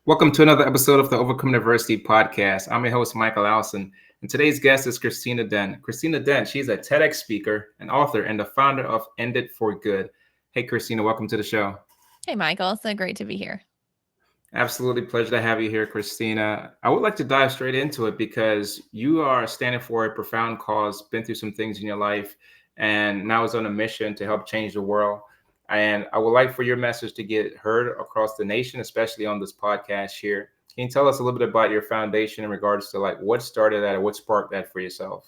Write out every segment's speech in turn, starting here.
Welcome to another episode of the Overcome Diversity podcast. I'm your host, Michael Allison, and today's guest is Christina Dent. Christina Dent, she's a TEDx speaker, an author, and the founder of End It for Good. Hey, Christina, welcome to the show. Hey, Michael. So great to be here. Absolutely pleasure to have you here, Christina. I would like to dive straight into it because you are standing for a profound cause, been through some things in your life, and now is on a mission to help change the world. And I would like for your message to get heard across the nation, especially on this podcast here. Can you tell us a little bit about your foundation in regards to like what started that or what sparked that for yourself?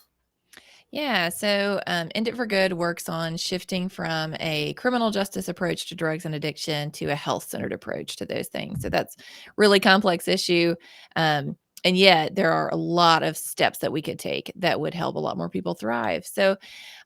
Yeah. So, End It for Good works on shifting from a criminal justice approach to drugs and addiction to a health centered approach to those things. So, that's really complex issue. And yet, there are a lot of steps that we could take that would help a lot more people thrive. So,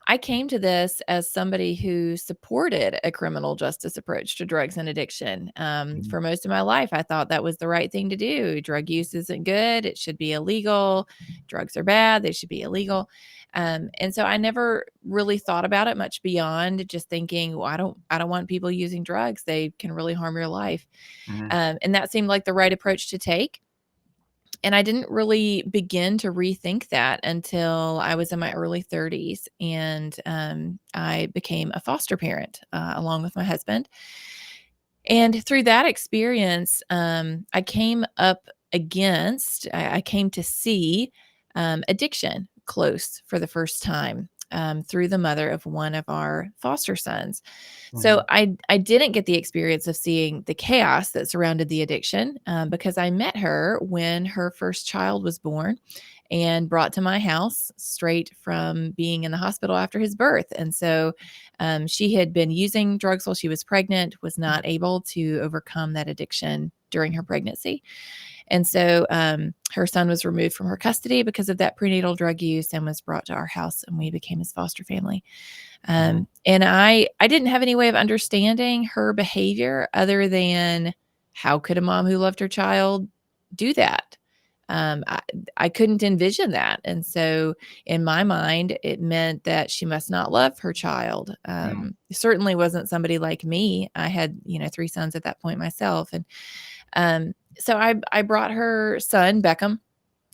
I came to this as somebody who supported a criminal justice approach to drugs and addiction. Mhm. For most of my life, I thought that was the right thing to do. Drug use isn't good, it should be illegal. Drugs are bad, they should be illegal. And so I never really thought about it much beyond just thinking, well, I don't want people using drugs. They can really harm your life. Mhm. And that seemed like the right approach to take. And I didn't really begin to rethink that until I was in my early 30s, and I became a foster parent along with my husband. And through that experience, I came up I came to see addiction close for the first time through the mother of one of our foster sons. So Mhm. I didn't get the experience of seeing the chaos that surrounded the addiction because I met her when her first child was born and brought to my house straight from being in the hospital after his birth. And so she had been using drugs while she was pregnant, was not able to overcome that addiction during her pregnancy. And so her son was removed from her custody because of that prenatal drug use and was brought to our house, and we became his foster family. Mhm. And I didn't have any way of understanding her behavior other than how could a mom who loved her child do that? Um, I, I couldn't envision that. And so in my mind, it meant that she must not love her child. Mhm. Certainly wasn't somebody like me. I had, three sons at that point myself. And so I brought her son, Beckham.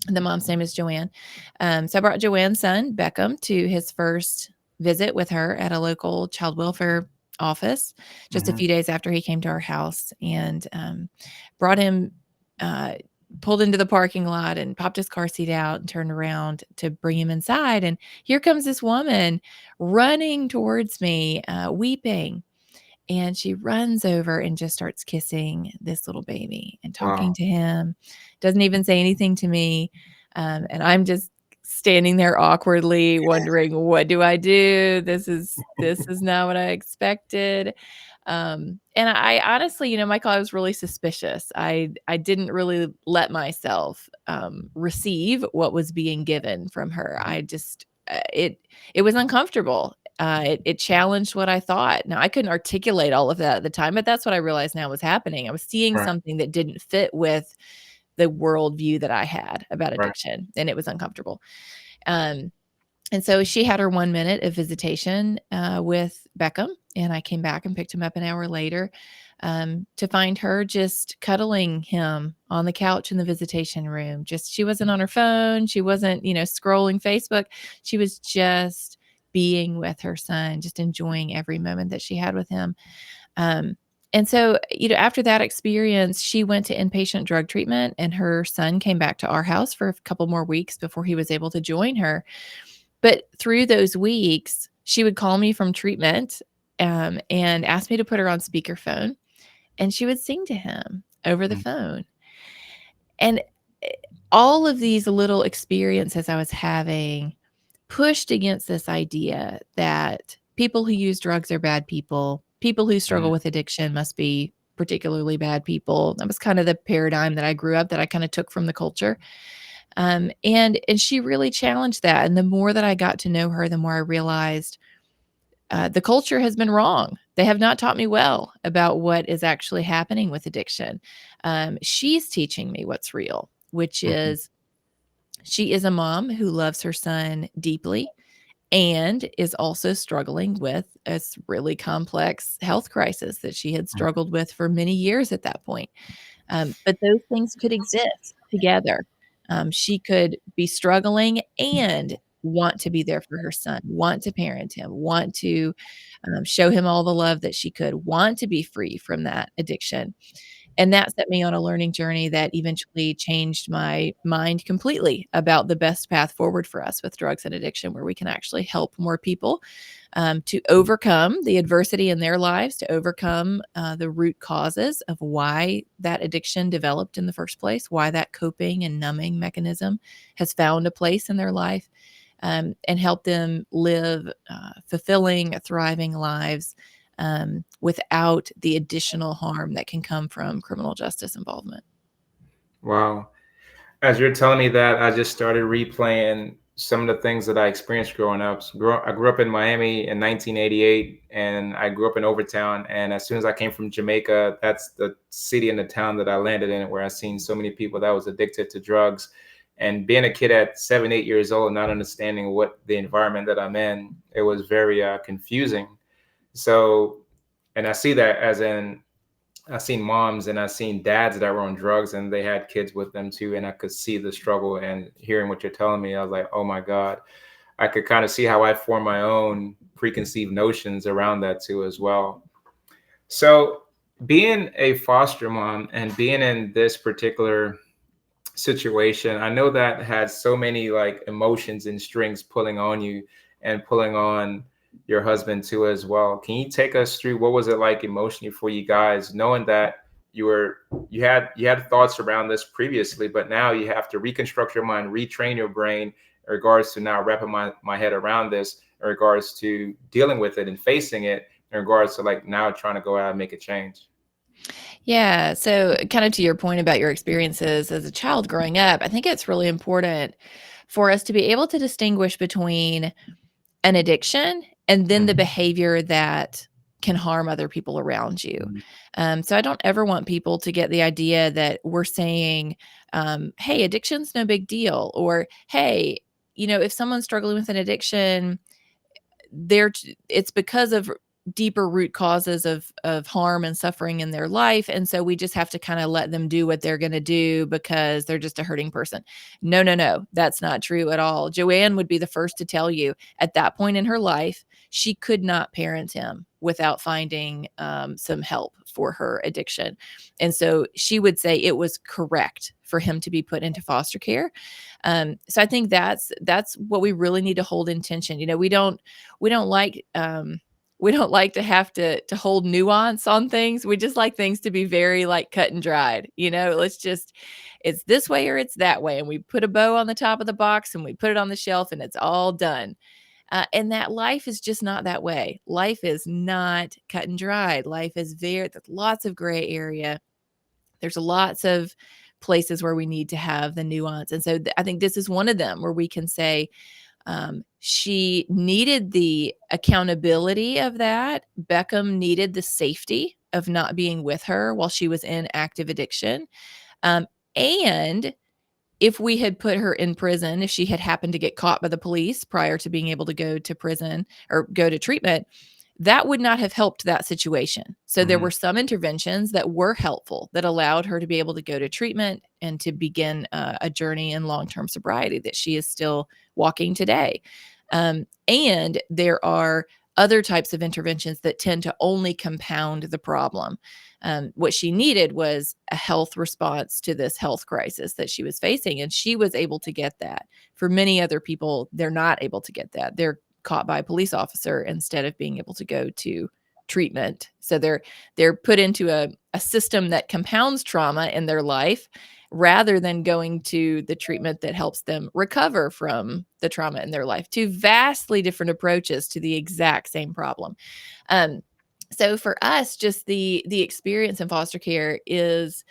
The mom's name is Joanne. So I brought Joanne's son, Beckham, to his first visit with her at a local child welfare office just a Mhm. few days after he came to our house, and brought him, uh, pulled into the parking lot and popped his car seat out and turned around to bring him inside. And here comes this woman running towards me, weeping. And she runs over and just starts kissing this little baby and talking Wow. to him, doesn't even say anything to me. And I'm just standing there awkwardly wondering, what do I do? This is not what I expected. And I honestly, Michael, I was really suspicious. I didn't really let myself receive what was being given from her. I just it was uncomfortable. It challenged what I thought. Now, I couldn't articulate all of that at the time, but that's what I realized now was happening. I was seeing Right. something that didn't fit with the worldview that I had about Right. addiction, and it was uncomfortable. Um, and so she had her 1 minute of visitation with Beckham, and I came back and picked him up an hour later to find her just cuddling him on the couch in the visitation room. Just she wasn't on her phone, she wasn't, scrolling Facebook. She was just being with her son, just enjoying every moment that she had with him. Um, and so, after that experience, she went to inpatient drug treatment, and her son came back to our house for a couple more weeks before he was able to join her. But through those weeks, she would call me from treatment, and ask me to put her on speakerphone, and she would sing to him over the Mhm. phone. And, eh, all of these little experiences I was having pushed against this idea that people who use drugs are bad people. People who struggle Mhm. with addiction must be particularly bad people. That was kind of the paradigm that I grew up that I kinda took from the culture. And she really challenged that, and the more that I got to know her, the more I realized, the culture has been wrong. They have not taught me well about what is actually happening with addiction. She's teaching me what's real, which Mhm. is she is a mom who loves her son deeply and is also struggling with really complex health crisis that she had struggled with for many years at that point. But those things could exist together. She could be struggling and want to be there for her son, want to parent him, want to show him all the love that she could, want to be free from that addiction. And that set me on a learning journey that eventually changed my mind completely about the best path forward for us with drugs and addiction, where we can actually help more people to overcome the adversity in their lives, to overcome the root causes of why that addiction developed in the first place, why that coping and numbing mechanism has found a place in their life, and help them live fulfilling, thriving lives without the additional harm that can come from criminal justice involvement. Wow. As you're telling me that, I just started replaying some of the things that I experienced growing up. I grew up in Miami in 1988, and I grew up in Overtown. And as soon as I came from Jamaica, that's the city and the town that I landed in, where I seen so many people that was addicted to drugs. And being a kid at 7, 8 years old, not understanding what the environment that I'm in, it was very confusing. So, and I see that as in I seen moms and I seen dads that were on drugs and they had kids with them too. And I could see the struggle, and hearing what you're telling me, I was like, oh my God, I could kind of see how I form my own preconceived notions around that too as well. So being a foster mom and being in this particular situation, I know that had so many like emotions and strings pulling on you and pulling on your husband too as well. Can you take us through what was it like emotionally for you guys, knowing that you had thoughts around this previously, but now you have to reconstruct your mind, retrain your brain in regards to now wrapping my head around this, in regards to dealing with it and facing it, in regards to like now trying to go out and make a change. Yeah. So, kind of to your point about your experiences as a child growing up, I think it's really important for us to be able to distinguish between an addiction and then the Mhm. behavior that can harm other people around you. Mhm. So, I don't ever want people to get the idea that we're saying, hey, addiction's no big deal, or hey, if someone's struggling with an addiction, it's because of deeper root causes of harm and suffering in their life, and so we just have to kind of let them do what they're going to do because they're just a hurting person. No, no, no, that's not true at all. Joanne would be the first to tell you at that point in her life she could not parent him without finding some help for her addiction, and so she would say it was correct for him to be put into foster care. So I think that's what we really need to hold in tension. We don't like we don't like to have to hold nuance on things. We just like things to be very like cut and dried. Let's just it's this way or it's that way, and we put a bow on the top of the box and we put it on the shelf and it's all done. And that life is just not that way. Life is not cut and dried. Life is there's lots of gray area. There's lots of places where we need to have the nuance. And so I think this is one of them where we can say, she needed the accountability of that. Beckham needed the safety of not being with her while she was in active addiction. Um, and if we had put her in prison, if she had happened to get caught by the police prior to being able to go to prison or go to treatment, that would not have helped that situation. So there Mhm. were some interventions that were helpful that allowed her to be able to go to treatment and to begin a journey in long-term sobriety that she is still walking today. And there are other types of interventions that tend to only compound the problem. What she needed was a health response to this health crisis that she was facing, and she was able to get that. For many other people, they're not able to get that. They're caught by a police officer instead of being able to go to treatment. So they're put into a system that compounds trauma in their life rather than going to the treatment that helps them recover from the trauma in their life. Two vastly different approaches to the exact same problem. Um, so for us, just the experience in foster care is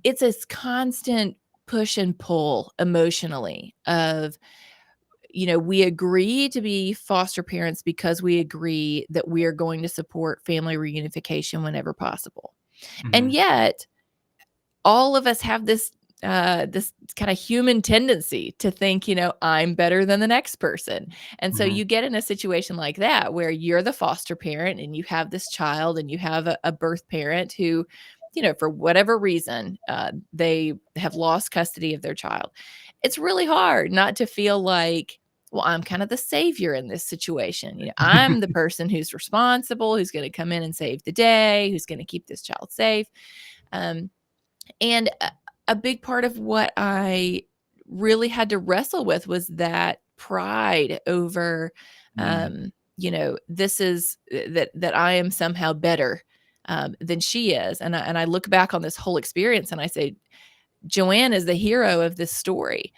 it's a constant push and pull emotionally of we agree to be foster parents because we agree that we are going to support family reunification whenever possible. And Mhm. yet, all of us have this kind of human tendency to think, I'm better than the next person. And so Mhm. you get in a situation like that where you're the foster parent and you have this child and you have a birth parent who for whatever reason, they have lost custody of their child. It's really hard not to feel like, well, I'm kind of the savior in this situation. I'm the person who's responsible, who's going to come in and save the day, who's going to keep this child safe. Um, and a big part of what I really had to wrestle with was that pride over, this is that I am somehow better than she is. And I look back on this whole experience and I say, Joanne is the hero of this story.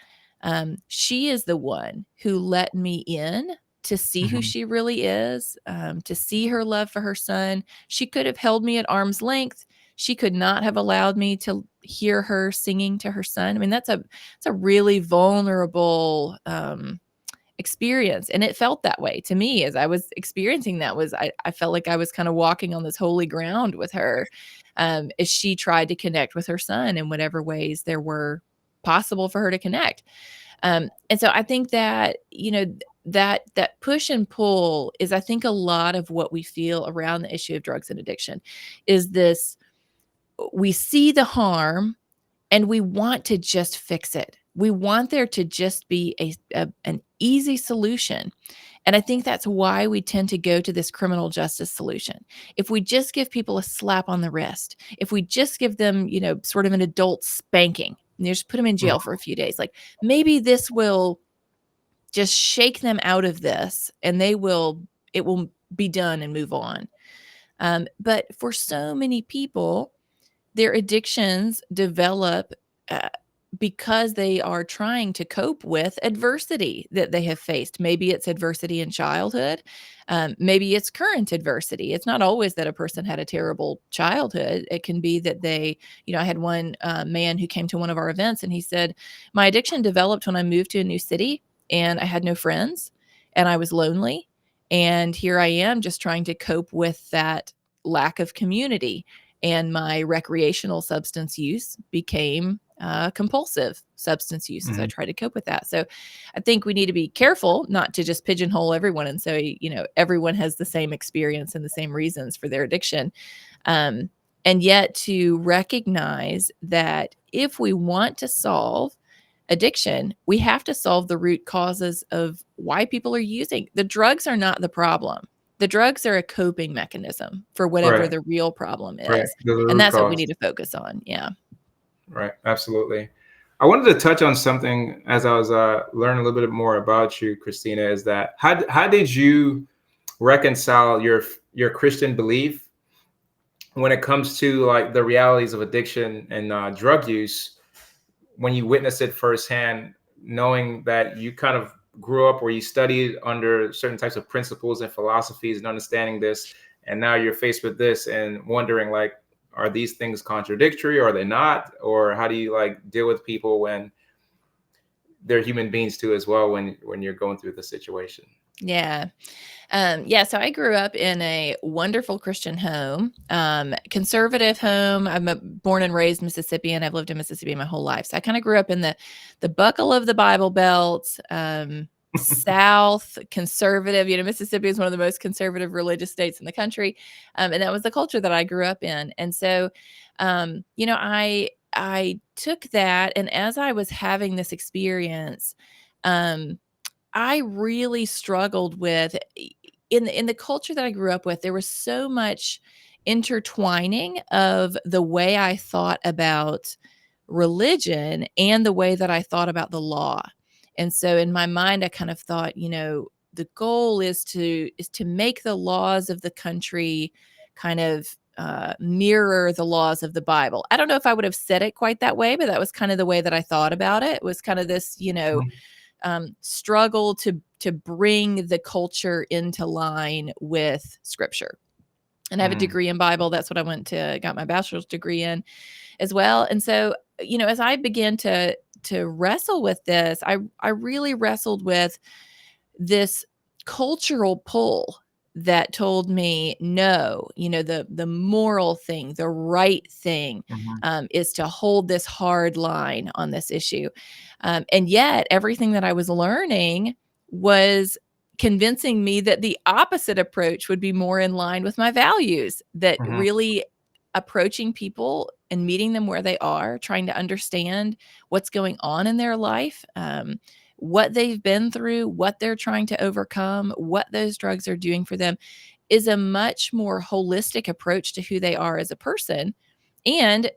She is the one who let me in to see who Mhm. she really is, to see her love for her son. She could have held me at arm's length. She could not have allowed me to hear her singing to her son. I mean, it's a really vulnerable experience. And it felt that way to me as I was experiencing that. I felt like I was kind of walking on this holy ground with her, as she tried to connect with her son in whatever ways there were possible for her to connect. And so I think that, that push and pull is, I think, a lot of what we feel around the issue of drugs and addiction is this: we see the harm and we want to just fix it. We want there to just be an easy solution. And I think that's why we tend to go to this criminal justice solution. If we just give people a slap on the wrist, if we just give them, sort of an adult spanking, and just put them in jail for a few days, like maybe this will just shake them out of this and it will be done and move on. But for so many people, their addictions develop uh, because they are trying to cope with adversity that they have faced. Maybe it's adversity in childhood. Maybe it's current adversity. It's not always that a person had a terrible childhood. It can be that I had one man who came to one of our events and he said, my addiction developed when I moved to a new city and I had no friends and I was lonely. And here I am just trying to cope with that lack of community, and my recreational substance use became compulsive substance use as I Mhm. try to cope with that. So I think we need to be careful not to just pigeonhole everyone and say, everyone has the same experience and the same reasons for their addiction. Um, and yet to recognize that if we want to solve addiction, we have to solve the root causes of why people are using. The drugs are not the problem. The drugs are a coping mechanism for whatever Right. the real problem Right. is. The And root that's what we cause. need to focus on. Yeah. Right. Absolutely. I wanted to touch on something as I was learning a little bit more about you, Christina. Is that how did you reconcile your Christian belief when it comes to like the realities of addiction and drug use when you witness it firsthand, knowing that you kind of grew up where you studied under certain types of principles and philosophies and understanding this, and now you're faced with this and wondering like, are these things contradictory or are they not? Or how do you like deal with people when they're human beings too as well when you're going through the situation? Yeah. Yeah, so I grew up in a wonderful Christian home, conservative home. I'm born and raised Mississippian. I've lived in Mississippi my whole life. So I kind of grew up in the buckle of the Bible Belt, South, conservative. Mississippi is one of the most conservative religious states in the country. And that was the culture that I grew up in. And so, I took that, and as I was having this experience, um, I really struggled with in the culture that I grew up with, there was so much intertwining of the way I thought about religion and the way that I thought about the law. And so in my mind, I kind of thought, the goal is to make the laws of the country kind of mirror the laws of the Bible. I don't know if I would have said it quite that way, but that was kind of the way that I thought about it. It was kind of this, struggle to bring the culture into line with Scripture. And I have a Mm, degree in Bible. That's what I got my bachelor's degree in as well. And so, as I began to wrestle with this, I really wrestled with this cultural pull that told me no, the moral thing, the right thing, mhm, is to hold this hard line on this issue. And yet everything that I was learning was convincing me that the opposite approach would be more in line with my values, that mhm, really approaching people and meeting them where they are, trying to understand what's going on in their life, what they've been through, what they're trying to overcome, what those drugs are doing for them, is a much more holistic approach to who they are as a person. And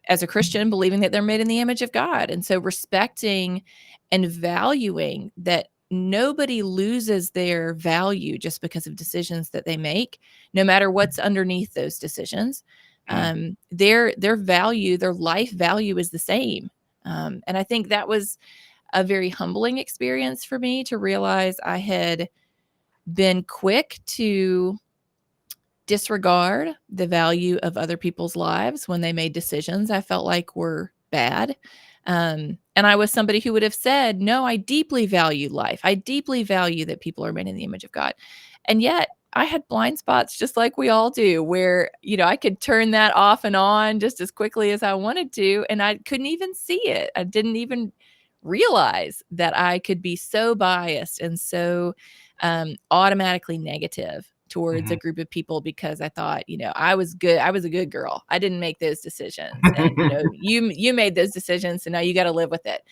as a Christian, believing that they're made in the image of God. And so respecting and valuing that nobody loses their value just because of decisions that they make, no matter what's underneath those decisions. Their value, their life value is the same. And I think that was a very humbling experience for me to realize I had been quick to disregard the value of other people's lives when they made decisions I felt like were bad. And I was somebody who would have said, no, I deeply value life. I deeply value that people are made in the image of God. And yet I had blind spots just like we all do, where, I could turn that off and on just as quickly as I wanted to. And I couldn't even see it. I didn't even realize that I could be so biased and so automatically negative towards a group of people because I thought, I was good. I was a good girl. I didn't make those decisions. And, you made those decisions. So now you got to live with it.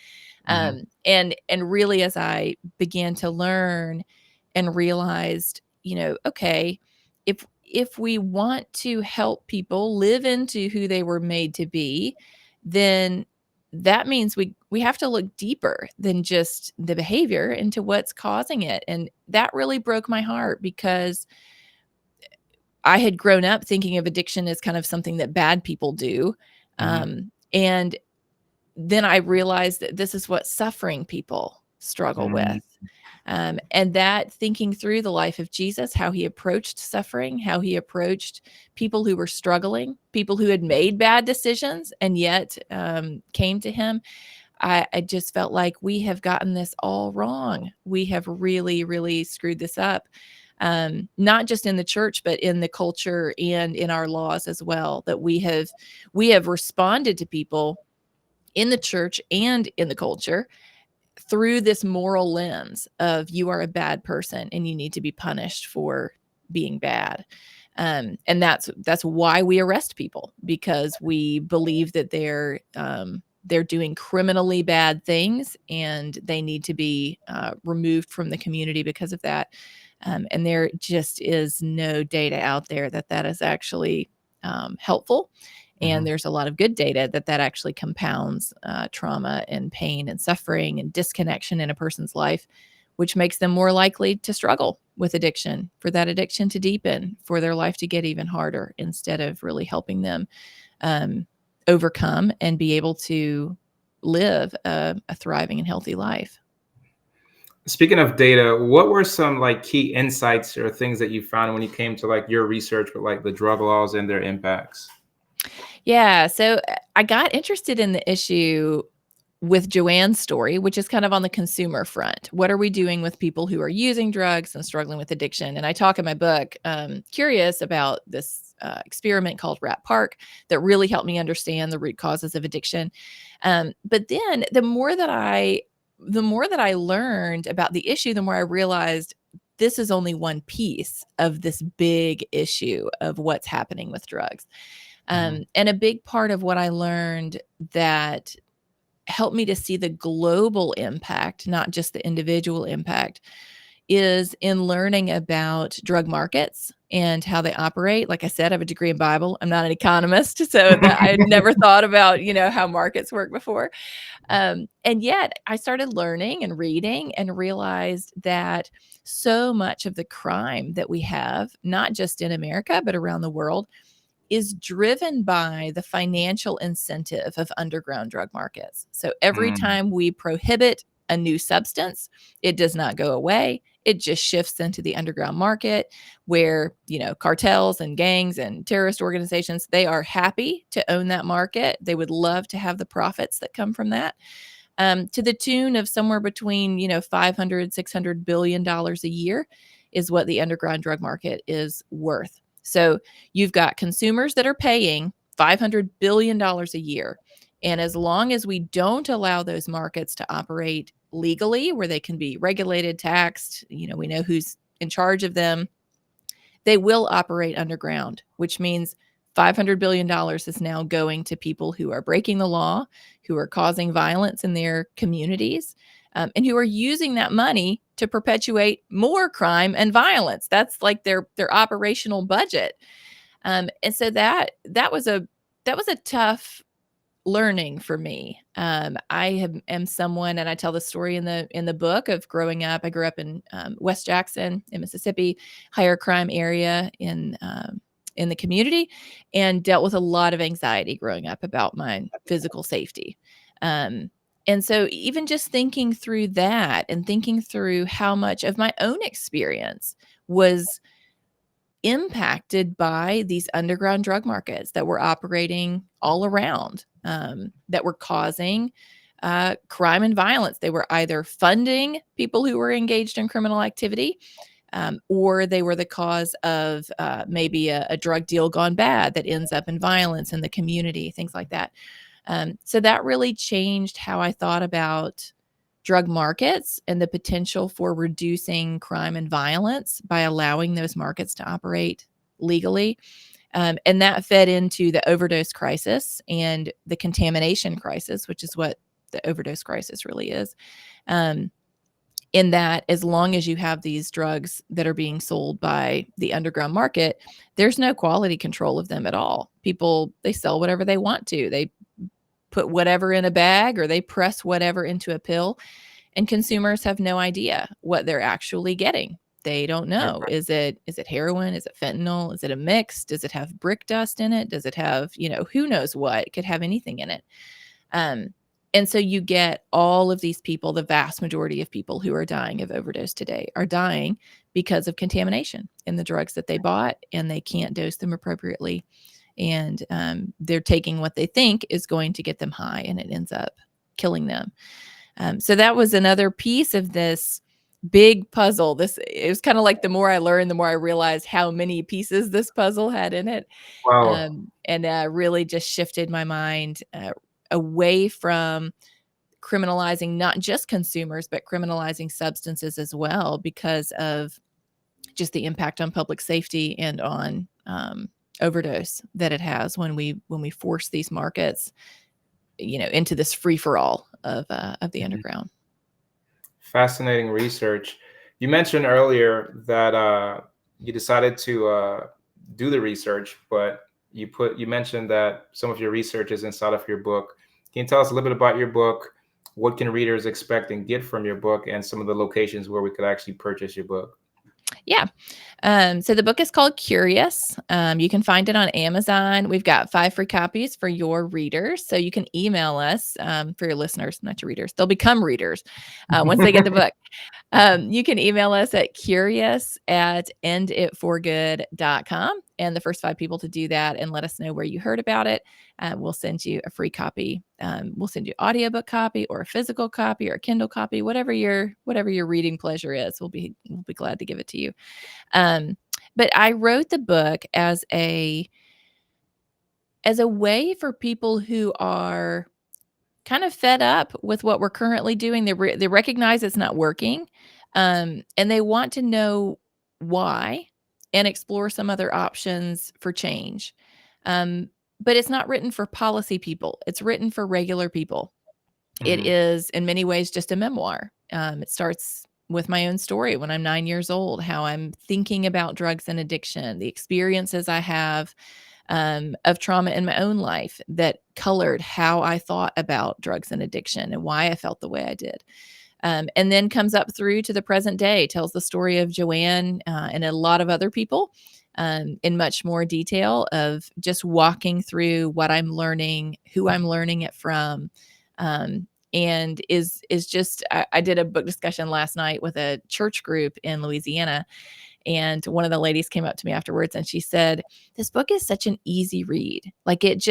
And really, as I began to learn and realized, okay, if we want to help people live into who they were made to be, then that means we have to look deeper than just the behavior into what's causing it. And that really broke my heart because I had grown up thinking of addiction as kind of something that bad people do. And then I realized that this is what suffering people struggle with. And that thinking through the life of Jesus, how he approached suffering, how he approached people who were struggling, people who had made bad decisions and yet came to him. I just felt like we have gotten this all wrong. We have really, really screwed this up. Not just in the church, but in the culture and in our laws as well, that we have responded to people in the church and in the culture through this moral lens of you are a bad person and you need to be punished for being bad. And that's why we arrest people, because we believe that they're doing criminally bad things and they need to be removed from the community because of that. And there just is no data out there that is actually helpful. And there's a lot of good data that actually compounds trauma and pain and suffering and disconnection in a person's life, which makes them more likely to struggle with addiction, for that addiction to deepen, for their life to get even harder, instead of really helping them overcome and be able to live a thriving and healthy life. Speaking of data, what were some key insights or things that you found when you came to your research with the drug laws and their impacts? Yeah. So I got interested in the issue with Joanne's story, which is kind of on the consumer front. What are we doing with people who are using drugs and struggling with addiction? And I talk in my book, Curious, about this experiment called Rat Park that really helped me understand the root causes of addiction. But then the more that I learned about the issue, the more I realized this is only one piece of this big issue of what's happening with drugs. And a big part of what I learned that helped me to see the global impact, not just the individual impact, is in learning about drug markets and how they operate. Like I said, I have a degree in Bible. I'm not an economist, so that I had never thought about, how markets work before. And yet I started learning and reading and realized that so much of the crime that we have, not just in America, but around the world, is driven by the financial incentive of underground drug markets. So every time we prohibit a new substance, it does not go away. It just shifts into the underground market where, cartels and gangs and terrorist organizations, they are happy to own that market. They would love to have the profits that come from that. To the tune of somewhere between, $500, $600 billion a year is what the underground drug market is worth. So you've got consumers that are paying $500 billion a year. And as long as we don't allow those markets to operate legally, where they can be regulated, taxed, we know who's in charge of them, they will operate underground, which means $500 billion is now going to people who are breaking the law, who are causing violence in their communities, and who are using that money to perpetuate more crime and violence. That's like their operational budget. And so that was a tough learning for me. Am someone, and I tell the story in the book of growing up. I grew up in West Jackson in Mississippi, higher crime area in the community, and dealt with a lot of anxiety growing up about my physical safety. And so even just thinking through that and thinking through how much of my own experience was impacted by these underground drug markets that were operating all around, that were causing crime and violence. They were either funding people who were engaged in criminal activity, or they were the cause of maybe a drug deal gone bad that ends up in violence in the community, things like that. So that really changed how I thought about drug markets and the potential for reducing crime and violence by allowing those markets to operate legally. And that fed into the overdose crisis and the contamination crisis, which is what the overdose crisis really is. In that, as long as you have these drugs that are being sold by the underground market, there's no quality control of them at all. People, they sell whatever they want to. They put whatever in a bag or they press whatever into a pill, and consumers have no idea what they're actually getting. They don't know. Is it heroin? Is it fentanyl? Is it a mix? Does it have brick dust in it? Does it have, who knows what? It could have anything in it. And so you get all of these people, the vast majority of people who are dying of overdose today are dying because of contamination in the drugs that they bought, and they can't dose them appropriately. And they're taking what they think is going to get them high, and it ends up killing them. So that was another piece of this big puzzle. It was kind of like the more I learned, the more I realized how many pieces this puzzle had in it. Wow. And really just shifted my mind away from criminalizing not just consumers, but criminalizing substances as well, because of just the impact on public safety and on overdose that it has when we force these markets, into this free for all of the underground. Fascinating research. You mentioned earlier that you decided to do the research, but you mentioned that some of your research is inside of your book. Can you tell us a little bit about your book? What can readers expect and get from your book, and some of the locations where we could actually purchase your book? Yeah. So the book is called Curious. You can find it on Amazon. We've got 5 free copies for your readers. So you can email us, for your listeners, not your readers. They'll become readers once they get the book. You can email us at curious@enditforgood.com. And the first 5 people to do that and let us know where you heard about it, we'll send you a free copy. We'll send you an audiobook copy or a physical copy or a Kindle copy, whatever your reading pleasure is. We'll be glad to give it to you. But I wrote the book as a way for people who are kind of fed up with what we're currently doing. They recognize it's not working, and they want to know why and explore some other options for change. But it's not written for policy people. It's written for regular people. It is in many ways just a memoir. It starts with my own story when I'm 9 years old, how I'm thinking about drugs and addiction, the experiences I have of trauma in my own life that colored how I thought about drugs and addiction and why I felt the way I did. And then comes up through to the present day, tells the story of Joanne and a lot of other people in much more detail, of just walking through what I'm learning, who I'm learning it from. And is just, I did a book discussion last night with a church group in Louisiana. And one of the ladies came up to me afterwards and she said, "This book is such an easy read. Like it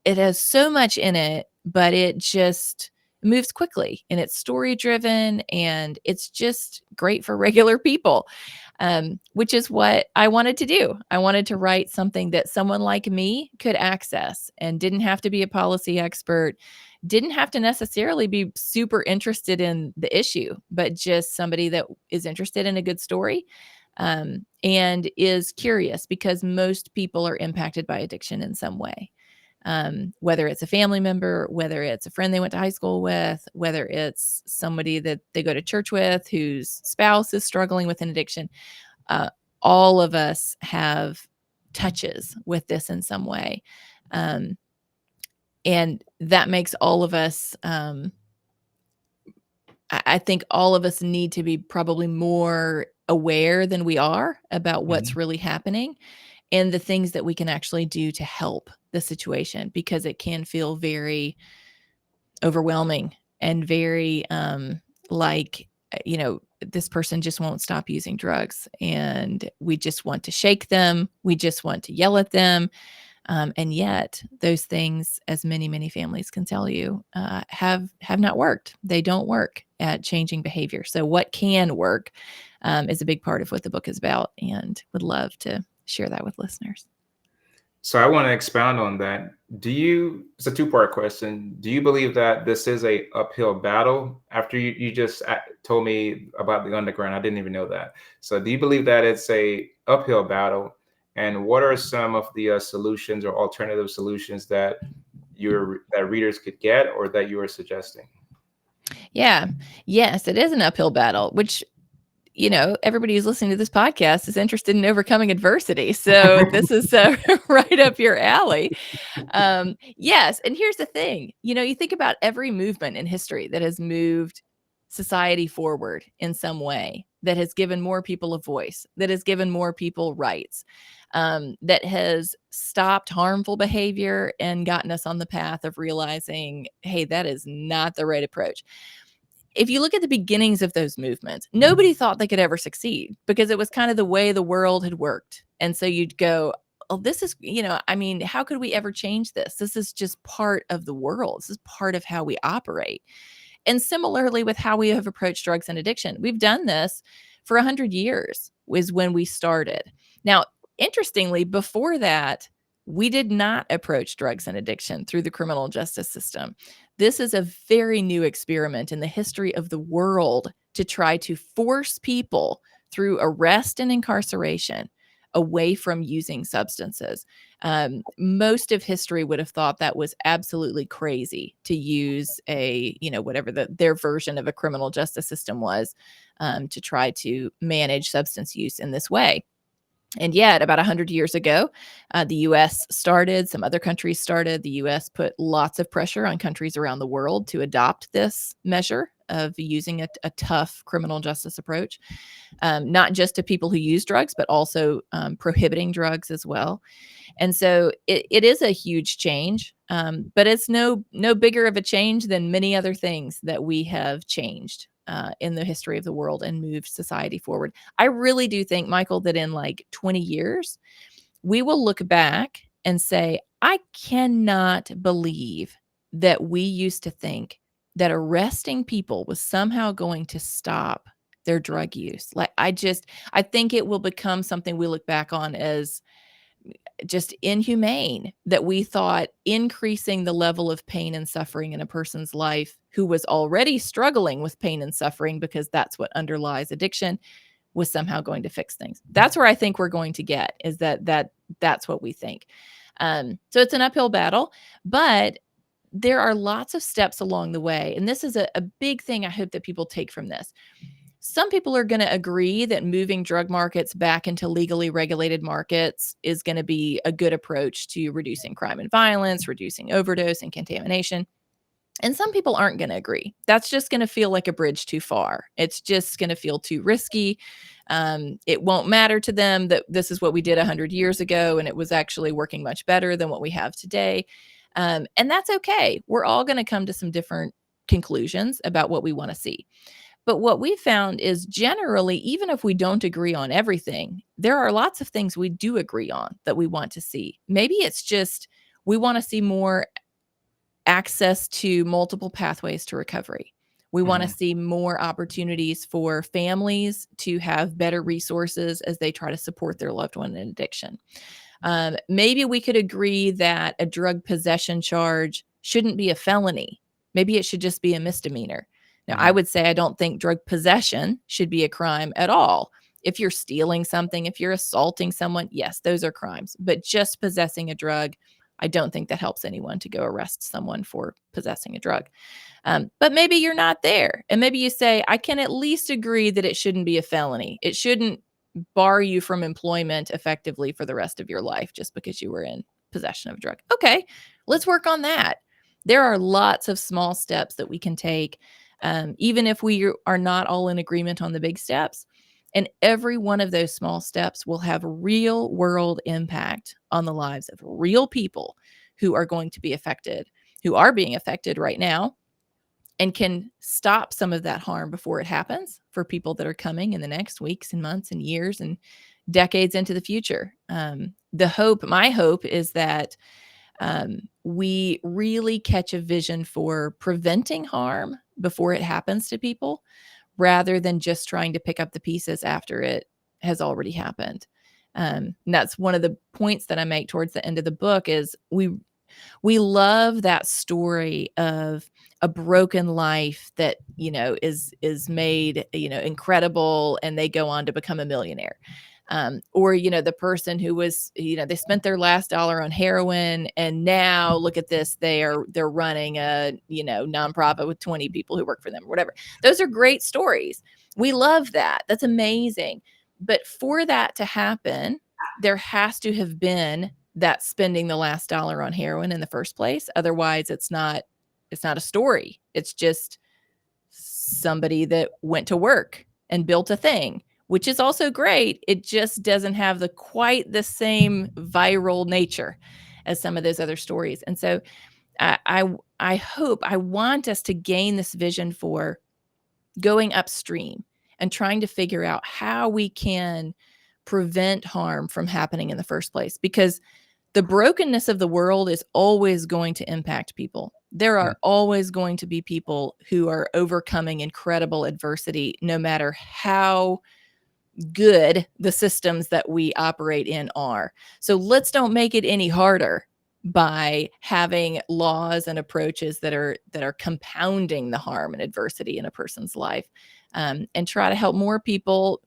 has so much in it, but it just moves quickly and it's story driven and it's just great for regular people." Which is what I wanted to do. I wanted to write something that someone like me could access and didn't have to be a policy expert, didn't have to necessarily be super interested in the issue, but just somebody that is interested in a good story. and is curious, because most people are impacted by addiction in some way. Whether it's a family member, whether it's a friend they went to high school with, whether it's somebody that they go to church with whose spouse is struggling with an addiction, uh, all of us have touches with this in some way. And that makes all of us, I think all of us need to be probably more aware than we are about what's Mhm. really happening and the things that we can actually do to help the situation, because it can feel very overwhelming and very like, this person just won't stop using drugs, and we just want to shake them, we just want to yell at them, and yet those things, as many families can tell you, have not worked. They don't work at changing behavior. So what can work is a big part of what the book is about, and would love to share that with listeners. So I want to expound on that. It's a two-part question. Do you believe that this is a uphill battle? After you just told me about the underground, I didn't even know that. So do you believe that it's a uphill battle? And what are some of the solutions or alternative solutions that that readers could get or that you are suggesting? Yeah. Yes, it is an uphill battle, which, everybody who's listening to this podcast is interested in overcoming adversity. So this is right up your alley. Yes. And here's the thing, you think about every movement in history that has moved society forward in some way, that has given more people a voice, that has given more people rights, that has stopped harmful behavior and gotten us on the path of realizing, hey, that is not the right approach. If you look at the beginnings of those movements, nobody thought they could ever succeed, because it was kind of the way the world had worked. And so you'd go, oh, this is, I mean, how could we ever change this? This is just part of the world. This is part of how we operate. And similarly with how we have approached drugs and addiction, we've done this for 100 years, was when we started. Now, interestingly, before that, we did not approach drugs and addiction through the criminal justice system. This is a very new experiment in the history of the world to try to force people through arrest and incarceration away from using substances. Most of history would have thought that was absolutely crazy to use whatever their version of a criminal justice system was, to try to manage substance use in this way. And yet, about 100 years ago, the US started, some other countries started. The US put lots of pressure on countries around the world to adopt this measure of using a tough criminal justice approach, not just to people who use drugs, but also prohibiting drugs as well. And so it is a huge change, but it's no bigger of a change than many other things that we have changed in the history of the world and moved society forward. I really do think, Michael, that in like 20 years, we will look back and say, I cannot believe that we used to think that arresting people was somehow going to stop their drug use. Like, I think it will become something we look back on as just inhumane, that we thought increasing the level of pain and suffering in a person's life who was already struggling with pain and suffering, because that's what underlies addiction, was somehow going to fix things. That's where I think we're going to get, is that's what we think. So it's an uphill battle, but there are lots of steps along the way. And this is a big thing I hope that people take from this. Some people are going to agree that moving drug markets back into legally regulated markets is going to be a good approach to reducing crime and violence, reducing overdose and contamination. And some people aren't going to agree. That's just going to feel like a bridge too far. It's just going to feel too risky. It won't matter to them that this is what we did 100 years ago, and it was actually working much better than what we have today. And that's okay. We're all going to come to some different conclusions about what we want to see. But what we found is, generally, even if we don't agree on everything, there are lots of things we do agree on that we want to see. Maybe it's just we want to see more access to multiple pathways to recovery. We want to Mhm. see more opportunities for families to have better resources as they try to support their loved one in addiction. Maybe we could agree that a drug possession charge shouldn't be a felony. Maybe it should just be a misdemeanor. Now, I Mhm. would say I don't think drug possession should be a crime at all. If you're stealing something, if you're assaulting someone, yes, those are crimes. But just possessing a drug, I don't think that helps anyone to go arrest someone for possessing a drug. But maybe you're not there. And maybe you say, I can at least agree that it shouldn't be a felony. It shouldn't bar you from employment effectively for the rest of your life just because you were in possession of a drug. Okay, let's work on that. There are lots of small steps that we can take, even if we are not all in agreement on the big steps. And every one of those small steps will have real world impact on the lives of real people who are going to be affected, who are being affected right now, and can stop some of that harm before it happens for people that are coming in the next weeks and months and years and decades into the future. My hope is that we really catch a vision for preventing harm before it happens to people, rather than just trying to pick up the pieces after it has already happened. And that's one of the points that I make towards the end of the book is we love that story of a broken life that, is made, incredible, and they go on to become a millionaire. Or, the person who was, they spent their last dollar on heroin, and now look at this, they're running a, nonprofit with 20 people who work for them or whatever. Those are great stories. We love that. That's amazing. But for that to happen, there has to have been that spending the last dollar on heroin in the first place. Otherwise, it's not a story. It's just somebody that went to work and built a thing, which is also great. It just doesn't have quite the same viral nature as some of those other stories. And so I hope, I want us to gain this vision for going upstream and trying to figure out how we can prevent harm from happening in the first place, because the brokenness of the world is always going to impact people. There are always going to be people who are overcoming incredible adversity, no matter how good the systems that we operate in are. So let's don't make it any harder by having laws and approaches that are compounding the harm and adversity in a person's life, and try to help more people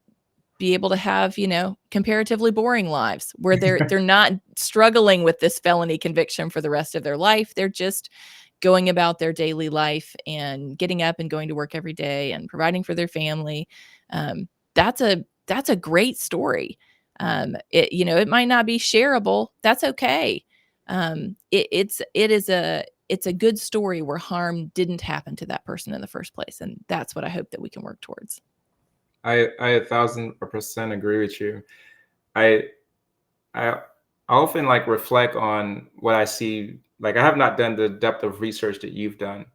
be able to have, comparatively boring lives where they're not struggling with this felony conviction for the rest of their life. They're just going about their daily life and getting up and going to work every day and providing for their family. That's a great story. It might not be shareable. That's okay. It's a good story where harm didn't happen to that person in the first place. And that's what I hope that we can work towards. I 1,000% agree with you. I I often like reflect on what I see. Like I have not done the depth of research that you've done,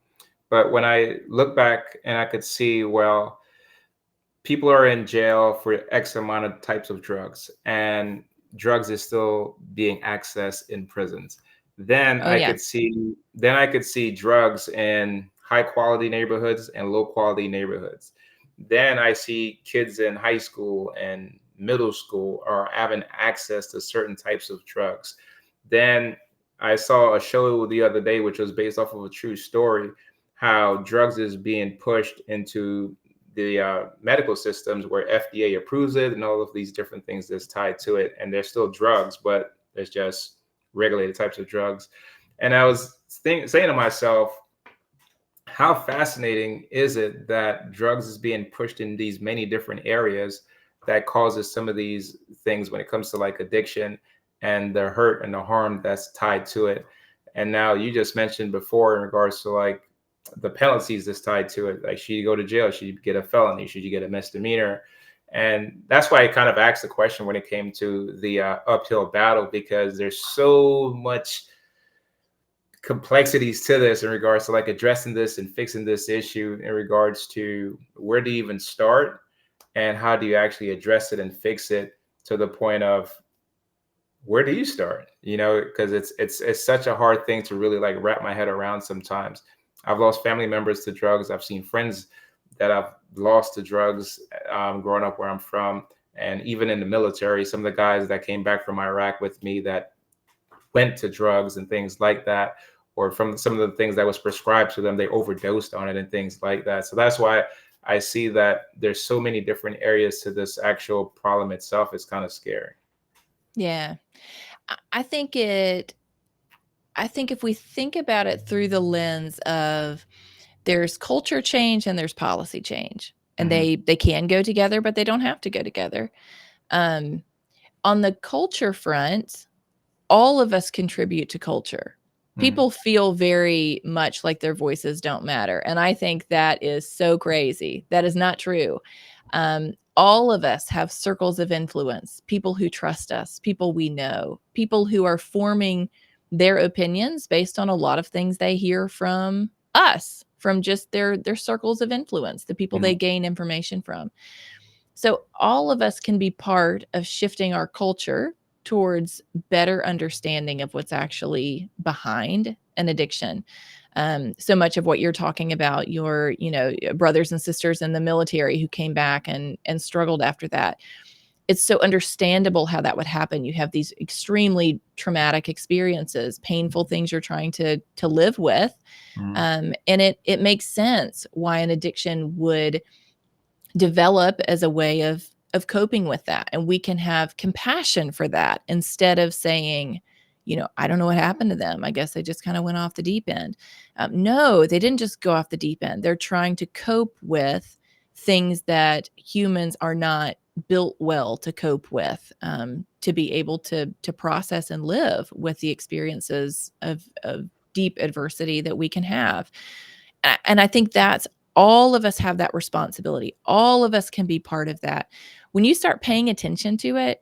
but when I look back and I could see, well, people are in jail for X amount of types of drugs, and drugs is still being accessed in prisons. Then Oh, I yeah. could see then I could see drugs in high quality neighborhoods and low quality neighborhoods. Then I see kids in high school and middle school are having access to certain types of drugs. Then I saw a show the other day, which was based off of a true story, how drugs is being pushed into the medical systems where FDA approves it and all of these different things that's tied to it. And there's still drugs, but there's just regulated types of drugs. And I was saying to myself, how fascinating is it that drugs is being pushed in these many different areas that causes some of these things when it comes to like addiction and the hurt and the harm that's tied to it. And now you just mentioned before in regards to like the penalties that's tied to it. Like should you go to jail? Should you get a felony? Should you get a misdemeanor? And that's why I kind of asked the question when it came to the uphill battle, because there's so much complexities to this in regards to like addressing this and fixing this issue in regards to where do you even start and how do you actually address it and fix it to the point of where do you start, because it's such a hard thing to really like wrap my head around. Sometimes I've lost family members to drugs. I've seen friends that I've lost to drugs, growing up where I'm from. And even in the military, some of the guys that came back from Iraq with me that went to drugs and things like that, or from some of the things that was prescribed to them, they overdosed on it and things like that. So that's why I see that there's so many different areas to this actual problem itself. It's kind of scary. Yeah. I think if we think about it through the lens of there's culture change and there's policy change, and Hmm. they can go together, but they don't have to go together. Um, on the culture front, all of us contribute to culture. Hmm. People feel very much like their voices don't matter, and I think that is so crazy. That is not true. All of us have circles of influence, people who trust us, people we know, people who are forming their opinions based on a lot of things they hear from us, from just their circles of influence, the people they Hmm. gain information from. So all of us can be part of shifting our culture towards better understanding of what's actually behind an addiction. So much of what you're talking about, your, brothers and sisters in the military who came back and struggled after that. It's so understandable how that would happen. You have these extremely traumatic experiences, painful things you're trying to live with, Hmm. and it makes sense why an addiction would develop as a way of coping with that. And we can have compassion for that instead of saying, I don't know what happened to them. I guess they just kind of went off the deep end. No, they didn't just go off the deep end. They're trying to cope with things that humans are not built well to cope with, to be able to process and live with the experiences of deep adversity that we can have. And I think that's all of us have that responsibility. All of us can be part of that. When you start paying attention to it,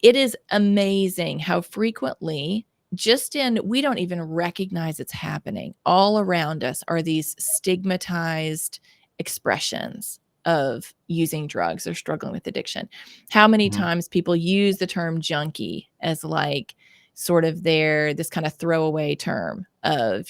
it is amazing how frequently, we don't even recognize it's happening. All around us are these stigmatized expressions of using drugs or struggling with addiction. How many Hmm. times people use the term junkie as like sort of this kind of throwaway term of,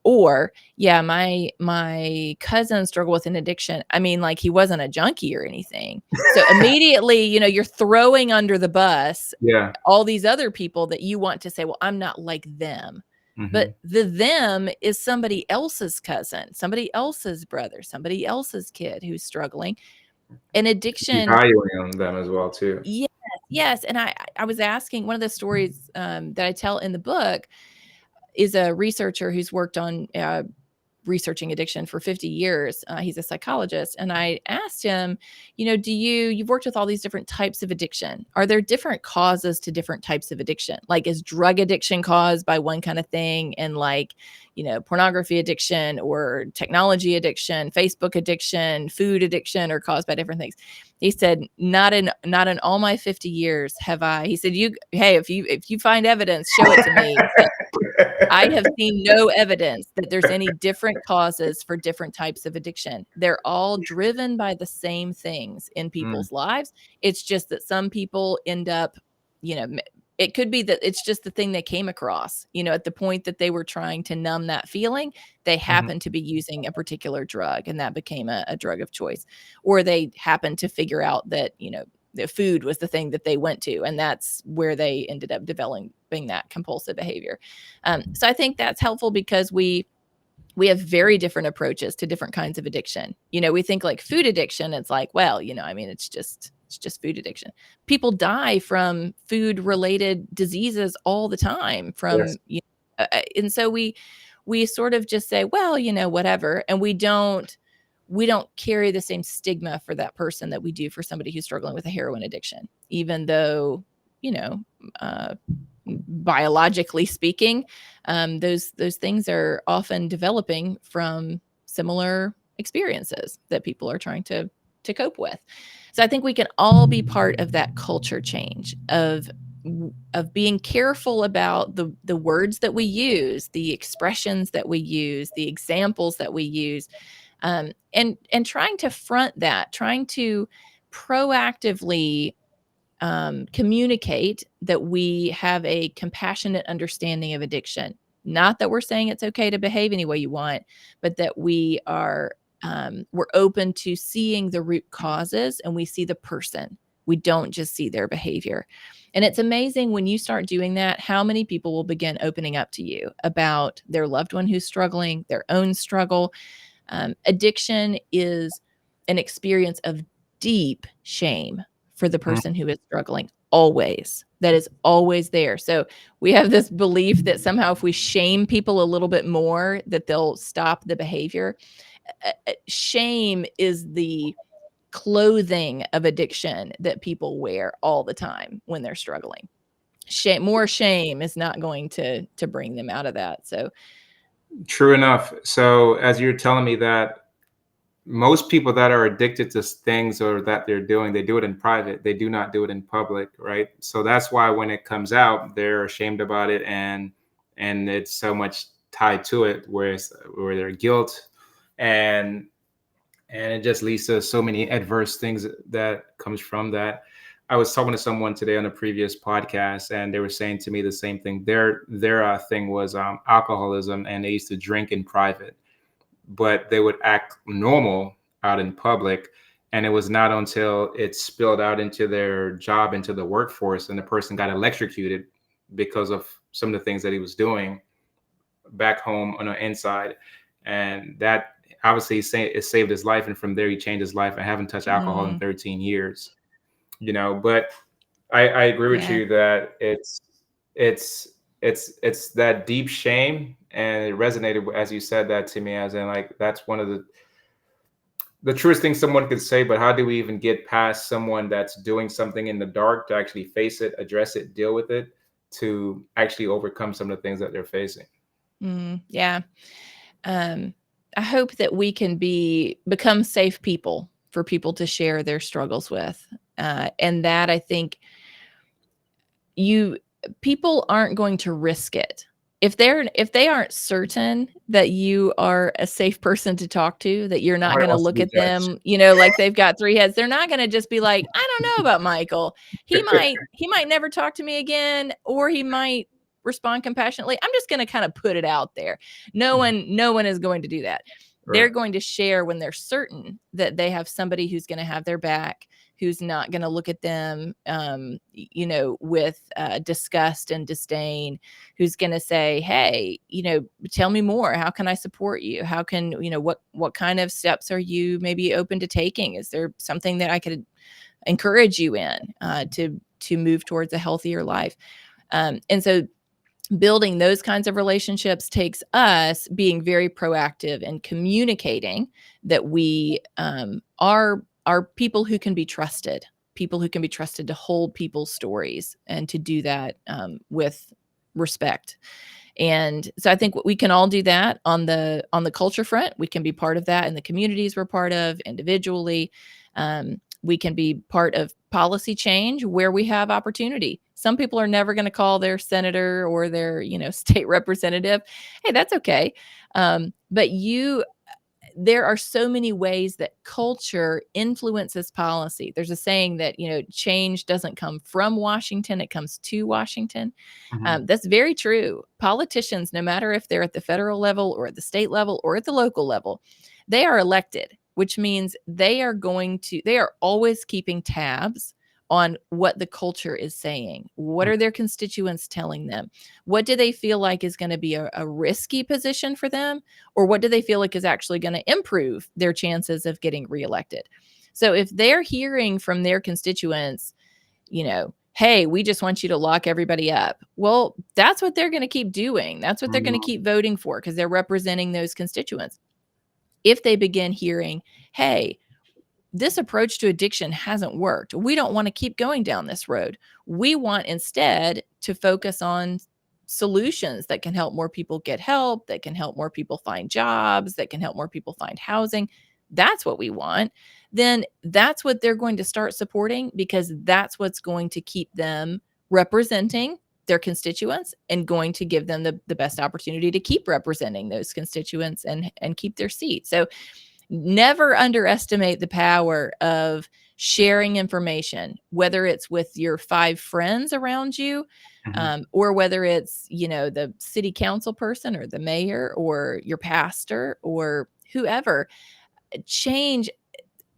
or yeah, my cousin struggled with an addiction. I mean, like, he wasn't a junkie or anything. So immediately, you're throwing under the bus Yeah. all these other people that you want to say, well, I'm not like them. Hmm. But the them is somebody else's cousin, somebody else's brother, somebody else's kid who's struggling. And addiction, Devaluing them as well too. yes, yes. And I was asking, one of the stories that I tell in the book is a researcher who's worked on researching addiction for 50 years. He's a psychologist. And I asked him, you've worked with all these different types of addiction. Are there different causes to different types of addiction? Like, is drug addiction caused by one kind of thing? And like, pornography addiction or technology addiction, Facebook addiction, food addiction are caused by different things. He said, not in all my 50 years have I, he said, hey, if you find evidence, show it to me. I have seen no evidence that there's any different causes for different types of addiction. They're all driven by the same things in Mm. people's lives. It's just that some people end up, it could be that it's just the thing they came across, at the point that they were trying to numb that feeling, they Mhm. happened to be using a particular drug and that became a drug of choice. Or they happened to figure out that, the food was the thing that they went to, and that's where they ended up developing that compulsive behavior. So I think that's helpful because we have very different approaches to different kinds of addiction. We think like food addiction, it's like, well, I mean, it's just food addiction. People die from food related diseases all the time Yes. from, and so we sort of just say, well, whatever. And we don't carry the same stigma for that person that we do for somebody who's struggling with a heroin addiction, even though, you know, uh, biologically speaking, those things are often developing from similar experiences that people are trying to cope with. So I think we can all be part of that culture change of being careful about the words that we use, the expressions that we use, the examples that we use, and trying to front that, trying to proactively communicate that we have a compassionate understanding of addiction. Not that we're saying it's okay to behave any way you want, but that we're open to seeing the root causes and we see the person. We don't just see their behavior. And it's amazing when you start doing that, how many people will begin opening up to you about their loved one who's struggling, their own struggle. Addiction is an experience of deep shame for the Mhm. person who is struggling, always. That is always there. So we have this belief that somehow if we shame people a little bit more, that they'll stop the behavior. Shame is the clothing of addiction that people wear all the time when they're struggling. More shame is not going to bring them out of that. So True enough. So as you're telling me that, most people that are addicted to things or that they're doing, they do it in private. They do not do it in public, right? So that's why when it comes out, they're ashamed about it, and it's so much tied to it, where their guilt, and and it just leads to so many adverse things that comes from that. I was talking to someone today on a previous podcast, and they were saying to me the same thing. Their thing was alcoholism, and they used to drink in private, but they would act normal out in public. And it was not until it spilled out into their job, into the workforce, and the person got electrocuted because of some of the things that he was doing back home on the inside. And that obviously it saved his life. And from there, he changed his life. I haven't touched alcohol in mm, 13 years, but I agree with yeah. you that it's it's that deep shame, and it resonated as you said that to me, as in like that's one of the truest thing someone could say. But how do we even get past someone that's doing something in the dark to actually face it, address it, deal with it, to actually overcome some of the things that they're facing? Yeah. Um, I hope that we can become safe people for people to share their struggles with. And that I think you people aren't going to risk it. If they aren't certain that you are a safe person to talk to, that you're not Nobody going to wants to look be at judged. them, like they've got three heads, they're not going to just be like, I don't know about Michael. He might never talk to me again, or he might respond compassionately. I'm just going to kind of put it out there. No one is going to do that. They're Right. going to share when they're certain that they have somebody who's going to have their back, who's not going to look at them, with disgust and disdain, who's going to say, hey, tell me more. How can I support you? How can, what kind of steps are you maybe open to taking? Is there something that I could encourage you in, to move towards a healthier life? And so building those kinds of relationships takes us being very proactive and communicating that we, are people who can be trusted, people who can be trusted to hold people's stories and to do that, with respect. And so I think we can all do that on the culture front. We can be part of that in the communities we're part of individually. We can be part of policy change where we have opportunity. Some people are never going to call their senator or their, state representative. Hey, that's okay. But there are so many ways that culture influences policy. There's a saying that, change doesn't come from Washington, it comes to Washington. Mhm. That's very true. Politicians, no matter if they're at the federal level or at the state level or at the local level, they are elected, which means they are always keeping tabs on what the culture is saying. What Mhm. are their constituents telling them? What do they feel like is going to be a risky position for them? Or what do they feel like is actually going to improve their chances of getting reelected? So if they're hearing from their constituents, hey, we just want you to lock everybody up. Well, that's what they're going to keep doing. That's what they're going to Mhm. keep voting for because they're representing those constituents. If they begin hearing, hey, this approach to addiction hasn't worked. We don't want to keep going down this road. We want instead to focus on solutions that can help more people get help, that can help more people find jobs, that can help more people find housing. That's what we want. Then that's what they're going to start supporting because that's what's going to keep them representing their constituents and going to give them the best opportunity to keep representing those constituents and keep their seat. So never underestimate the power of sharing information, whether it's with your five friends around you, Mhm. or whether it's, the city council person or the mayor or your pastor or whoever. Change,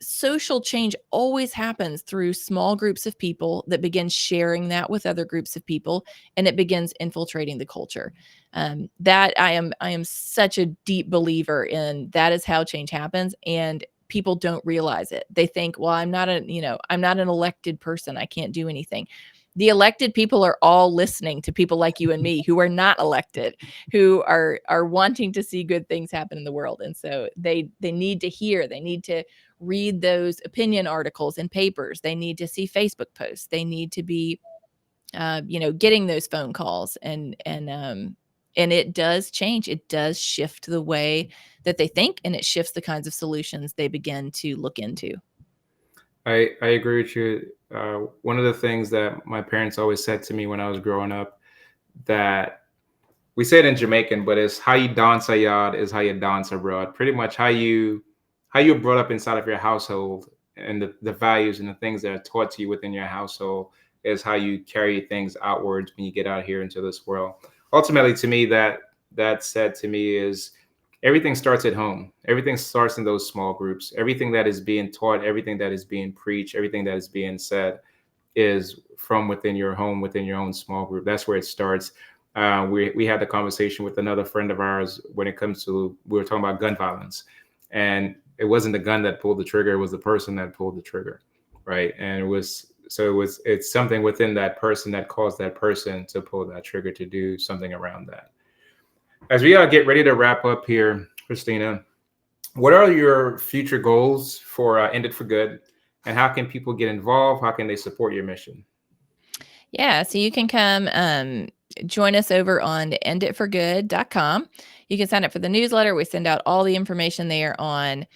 social change always happens through small groups of people that begin sharing that with other groups of people, and it begins infiltrating the culture. That I am such a deep believer in. That is how change happens, and people don't realize it. They think, well, I'm not an elected person, I can't do anything. The elected people are all listening to people like you and me who are not elected, who are wanting to see good things happen in the world. And so they need to hear, they need to read those opinion articles and papers. They need to see Facebook posts. They need to be, getting those phone calls, and it does change. It does shift the way that they think, and it shifts the kinds of solutions they begin to look into. I agree with you. One of the things that my parents always said to me when I was growing up, that we say it in Jamaican, but it's how you dance a yard is how you dance abroad. Pretty much how you're brought up inside of your household, and the values and the things that are taught to you within your household is how you carry things outwards when you get out here into this world. Ultimately, to me, that said to me is everything starts at home. Everything starts in those small groups. Everything that is being taught, everything that is being preached, everything that is being said is from within your home, within your own small group. That's where it starts. We had the conversation with another friend of ours when it comes to, we were talking about gun violence, and it wasn't the gun that pulled the trigger; it was the person that pulled the trigger, right? And it's something within that person that caused that person to pull that trigger to do something around that. As we get ready to wrap up here, Christina, what are your future goals for End It for Good, and how can people get involved? How can they support your mission? Yeah, so you can come join us over on enditforgood.com. You can sign up for the newsletter. We send out all the information there on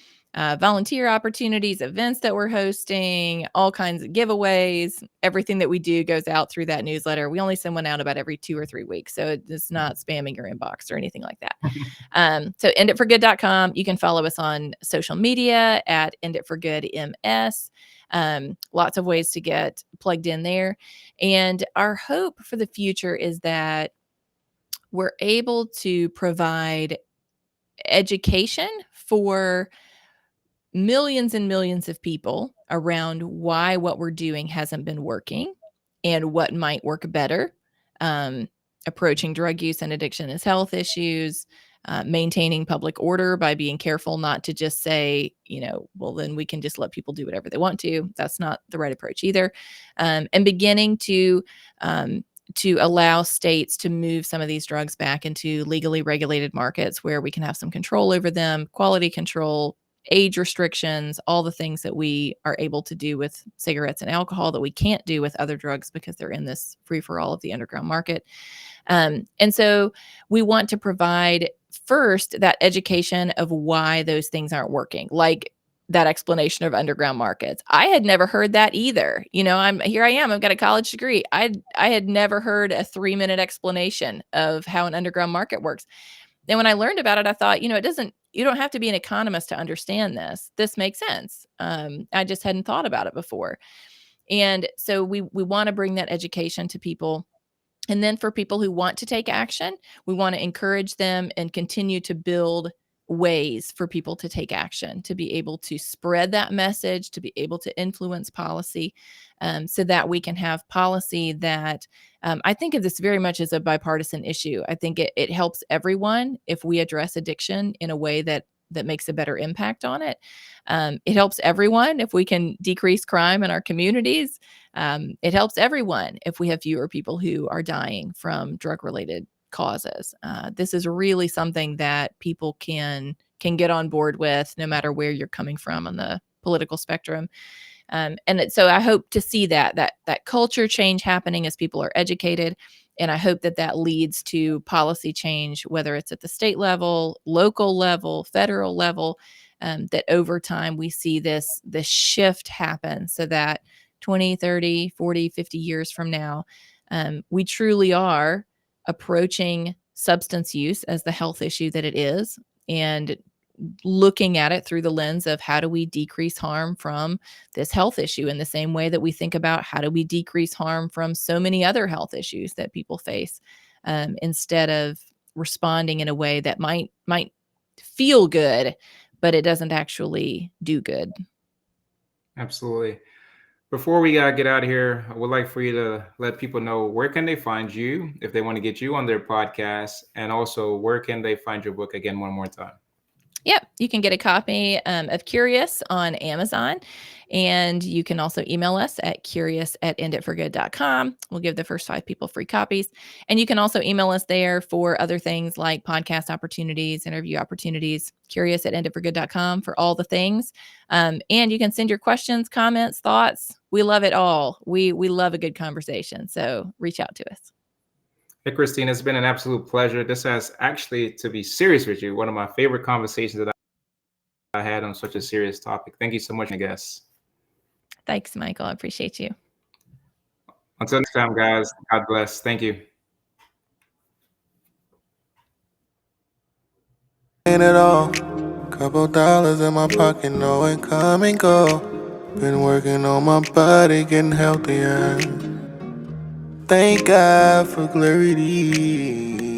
volunteer opportunities, events that we're hosting, all kinds of giveaways. Everything that we do goes out through that newsletter. We only send one out about every 2 or 3 weeks, so it's not spamming your inbox or anything like that. So enditforgood.com. You can follow us on social media at enditforgoodms. Lots of ways to get plugged in there. And our hope for the future is that we're able to provide education for millions and millions of people around why what we're doing hasn't been working and what might work better. Um, Approaching drug use and addiction as health issues, maintaining public order by being careful not to just say, well, then we can just let people do whatever they want to. That's not the right approach either. And beginning to allow states to move some of these drugs back into legally regulated markets where we can have some control over them, quality control, age restrictions, all the things that we are able to do with cigarettes and alcohol that we can't do with other drugs because they're in this free for all of the underground market. And so we want to provide first that education of why those things aren't working, like that explanation of underground markets. I had never heard that either. I am, I've got a college degree. I had never heard a 3-minute explanation of how an underground market works. And when I learned about it, I thought, you don't have to be an economist to understand this. This makes sense. I just hadn't thought about it before. And so we want to bring that education to people. And then for people who want to take action, we want to encourage them and continue to build ways for people to take action, to be able to spread that message, to be able to influence policy, so that we can have policy that I think of this very much as a bipartisan issue. I think it helps everyone if we address addiction in a way that makes a better impact on it. It helps everyone if we can decrease crime in our communities. It helps everyone if we have fewer people who are dying from drug-related causes. This is really something that people can get on board with, no matter where you're coming from on the political spectrum. So I hope to see that culture change happening as people are educated. And I hope that leads to policy change, whether it's at the state level, local level, federal level, that over time we see this shift happen so that 20, 30, 40, 50 years from now, we truly are approaching substance use as the health issue that it is, and looking at it through the lens of how do we decrease harm from this health issue, in the same way that we think about how do we decrease harm from so many other health issues that people face, instead of responding in a way that might feel good, but it doesn't actually do good. Absolutely. Before we get out of here, I would like for you to let people know where can they find you if they want to get you on their podcast, and also where can they find your book again one more time. Yep, you can get a copy of Curious on Amazon. And you can also email us at curious@enditforgood.com. We'll give the first 5 people free copies. And you can also email us there for other things like podcast opportunities, interview opportunities, curious@enditforgood.com for all the things. And you can send your questions, comments, thoughts. We love it all. We love a good conversation. So reach out to us. Hey, Christine, it's been an absolute pleasure. This has actually, to be serious with you, one of my favorite conversations that I had on such a serious topic. Thank you so much, I guess. Thanks, Michael. I appreciate you. Until next time, guys, God bless. Thank you. Ain't at all. Couple dollars in my pocket, no it come and go. Been working on my body, getting healthier. Thank God for clarity.